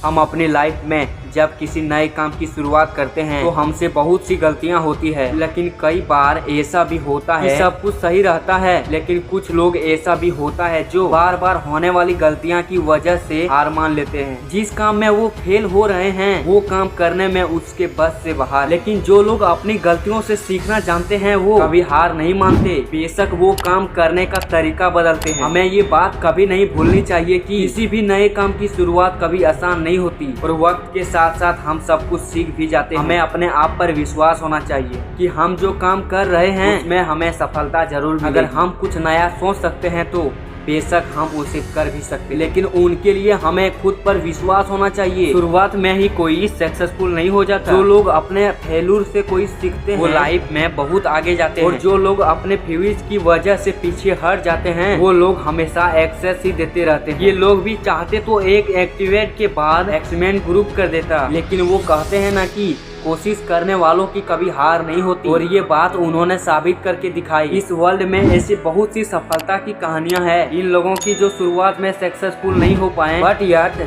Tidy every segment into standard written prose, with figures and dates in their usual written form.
हम अपनी लाइफ में जब किसी नए काम की शुरुआत करते हैं तो हमसे बहुत सी गलतियां होती है, लेकिन कई बार ऐसा भी होता है सब कुछ सही रहता है, लेकिन कुछ लोग ऐसा भी होता है जो बार बार होने वाली गलतियां की वजह से हार मान लेते हैं। जिस काम में वो फेल हो रहे हैं वो काम करने में उसके बस से बाहर। लेकिन जो लोग अपनी गलतियों से सीखना जानते हैं वो कभी हार नहीं मानते, बेशक वो काम करने का तरीका बदलते हैं। हमें ये बात कभी नहीं भूलनी चाहिए कि किसी भी नए काम की शुरुआत कभी आसान नहीं होती और वक्त के साथ साथ हम सब कुछ सीख भी जाते हैं। हमें अपने आप पर विश्वास होना चाहिए कि हम जो काम कर रहे हैं उसमें हमें सफलता जरूर मिलेगी। अगर हम कुछ नया सोच सकते हैं तो बेशक हम उसे कर भी सकते, लेकिन उनके लिए हमें खुद पर विश्वास होना चाहिए। शुरुआत में ही कोई सक्सेसफुल नहीं हो जाता। जो लोग अपने फेल्यूर से कोई सीखते हैं वो लाइफ में बहुत आगे जाते हैं, और जो लोग अपने फेल्यूर की वजह से पीछे हट जाते हैं वो लोग हमेशा एक्सेस ही देते रहते हैं। ये लोग भी चाहते तो एक एक्टिवेट के बाद एक्समेंट ग्रुप कर देता, लेकिन वो कहते हैं ना कि कोशिश करने वालों की कभी हार नहीं होती, और ये बात उन्होंने साबित करके दिखाई। इस वर्ल्ड में ऐसी बहुत सी सफलता की कहानियां हैं, इन लोगों की जो शुरुआत में सक्सेसफुल नहीं हो पाए बट यार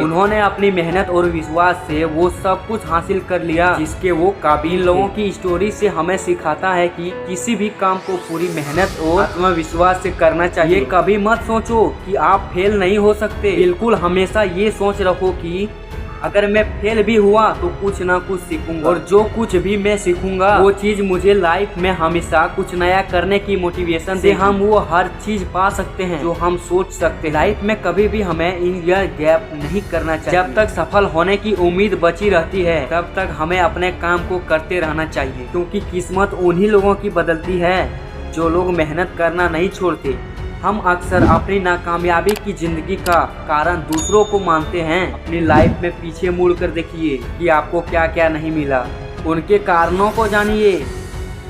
उन्होंने अपनी मेहनत और विश्वास से वो सब कुछ हासिल कर लिया जिसके वो काबिल। इन लोगों की स्टोरी से हमें सिखाता है कि किसी भी काम को पूरी मेहनत और आत्मविश्वास से करना चाहिए। कभी मत सोचो कि आप फेल नहीं हो सकते, बिल्कुल हमेशा ये सोच रखो कि अगर मैं फेल भी हुआ तो कुछ ना कुछ सीखूंगा, और जो कुछ भी मैं सीखूंगा वो चीज मुझे लाइफ में हमेशा कुछ नया करने की मोटिवेशन से हम वो हर चीज पा सकते हैं जो हम सोच सकते हैं। लाइफ में कभी भी हमें इन ईयर गैप नहीं करना चाहिए। जब तक सफल होने की उम्मीद बची रहती है तब तक हमें अपने काम को करते रहना चाहिए, क्योंकि किस्मत उन्हीं लोगों की बदलती है जो लोग मेहनत करना नहीं छोड़ते। हम अक्सर अपनी नाकामयाबी की जिंदगी का कारण दूसरों को मानते हैं। अपनी लाइफ में पीछे मुड़ कर देखिए कि आपको क्या क्या नहीं मिला, उनके कारणों को जानिए।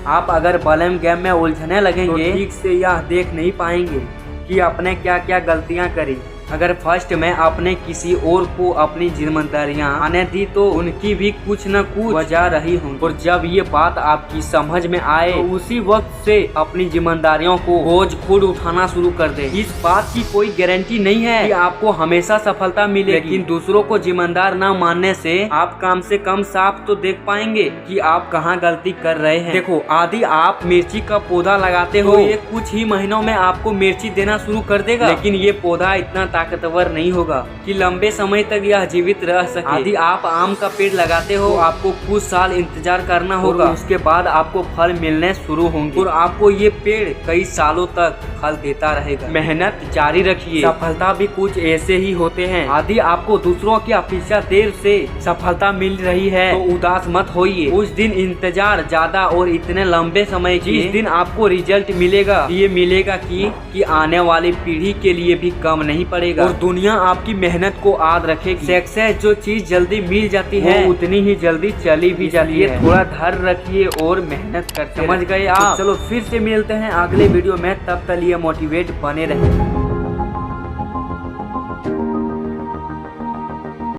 आप अगर ब्लेम गेम में उलझने लगेंगे तो ठीक से यह देख नहीं पाएंगे कि आपने क्या क्या गलतियां करी। अगर फर्स्ट में आपने किसी और को अपनी जिम्मेदारियां आने दी तो उनकी भी कुछ न कुछ वजह रही होंगी, और जब ये बात आपकी समझ में आए तो उसी वक्त से अपनी जिम्मेदारियों को बोझ खुद उठाना शुरू कर दे। इस बात की कोई गारंटी नहीं है कि आपको हमेशा सफलता मिलेगी, लेकिन दूसरों को जिम्मेदार न मानने से आप कम से कम साफ तो देख पाएंगे कि आप कहाँ गलती कर रहे हैं। देखो, आदि आप मिर्ची का पौधा लगाते हो, ये कुछ ही महीनों में आपको मिर्ची देना शुरू कर देगा, लेकिन ये पौधा इतना ताकतवर नहीं होगा कि लंबे समय तक यह जीवित रह सके। यदि आप आम का पेड़ लगाते हो तो आपको कुछ साल इंतजार करना होगा, उसके बाद आपको फल मिलने शुरू होंगे और आपको ये पेड़ कई सालों तक फल देता रहेगा। मेहनत जारी रखिए, सफलता भी कुछ ऐसे ही होते हैं। यदि आपको दूसरों की अपेक्षा देर से सफलता मिल रही है तो उदास मत होइए। उस दिन इंतजार ज्यादा और इतने लंबे समय जिस दिन आपको रिजल्ट मिलेगा ये मिलेगा कि आने वाली पीढ़ी के लिए भी कम नहीं पड़ेगा, और दुनिया आपकी मेहनत को याद रखेगी। सक्सेस जो चीज जल्दी मिल जाती है उतनी ही जल्दी चली भी जाती है। थोड़ा धैर्य रखिए और मेहनत करते, समझ गए आप? चलो फिर से मिलते हैं अगले वीडियो में, तब तक लिए मोटिवेट बने रहें।